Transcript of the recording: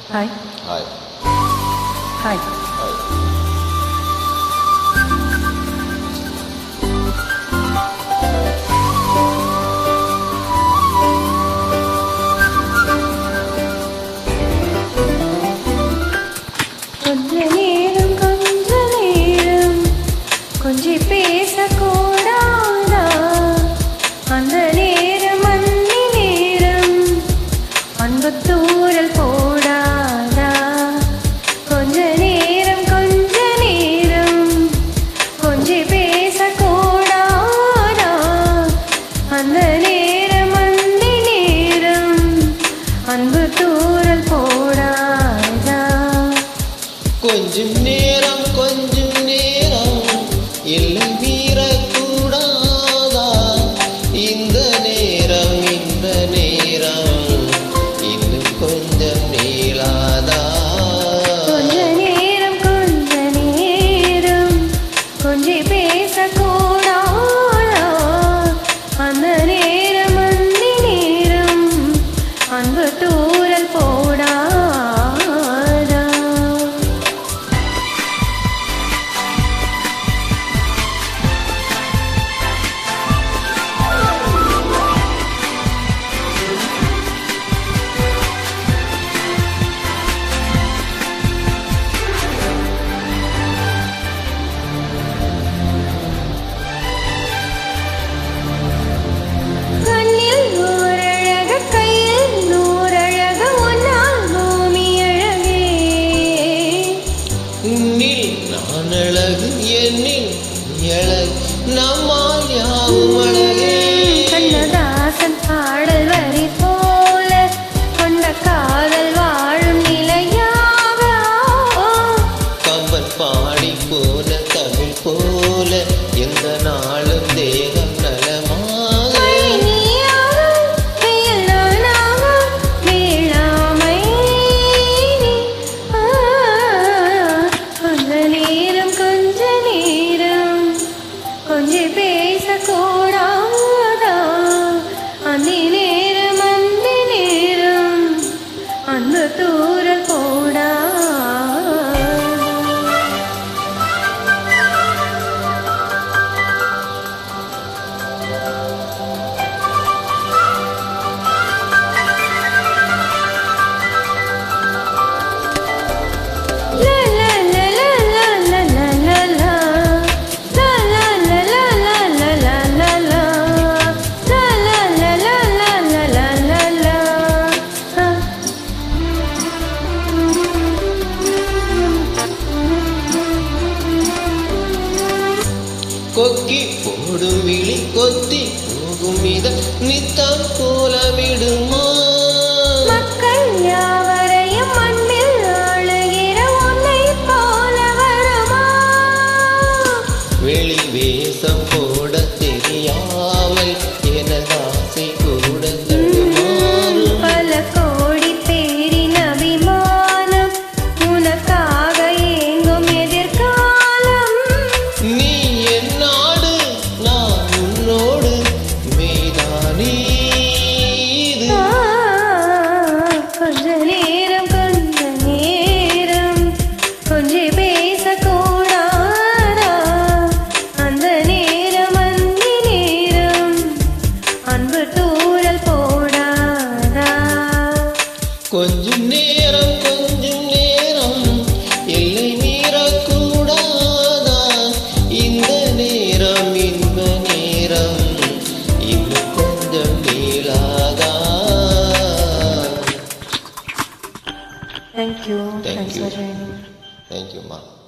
Hi. Hi. Hi. Hi. கொஞ்சி பேசக்கூடாதா அந்த நேரம் அந்தி நேரம் அன்பு தூரல் போடாதா கொஞ்ச நேரம் கொஞ்சி பேசக்கூடாதா அந்த நேரம் அந்தி நேரம் அன்பு தூரல் போடாதா கொஞ்சம் நேரம் இல்லை மீறக்கூடாதா இந்த நேரம் இன்னும் கொஞ்சம் நீளாதா கொஞ்ச நேரம் கொஞ்சி பேசக்கூடாதா அந்த நேரம் அந்தி நேரம் அன்பு தூரல் போடாதா நான் அழகு என்னில் அழகு நம்மால் யாவும் அழகே கண்ணதாசன் பாடல் வரி போல கொண்ட காதல் வாழும் நிலையாக கம்பன் பாடி போல தமிழ் போல எந்த நாளும் தேகம் நலமாக கொஞ்சி பேசக்கூடாதா அந்தி நேரம் அன்பு தூரல் போடா கொக்கி போடும் விழி கொத்தி போகும் இத நித்தம் போல விடுமா மக்கள் யாவரையும் மண்ணில் ஆளுகிற உன்னை போல வருமா வெளி வேஷம் போட தெரியாமல் எனதாசை கூட தடுமாறும் பல கோடி பேரின் அபிமானம் உனக்காக ஏங்கும் எதிர்காலம் நீ என்னோடு நான் உன்னோடு மெய்தானே கொஞ்ச நேரம் கொஞ்சி பேசக்கூடாதா அந்த நேரம் அந்தி நேரம் அன்பு தூரல் போடாதா கொஞ்சம் நேரம் எல்லை மீறக்கூடாதா இந்த நேரம் இன்ப நேரம் இன்னும் கொஞ்சம் நீளாதா Thank you. Thank Thanks you. for joining. Thank you, Ma.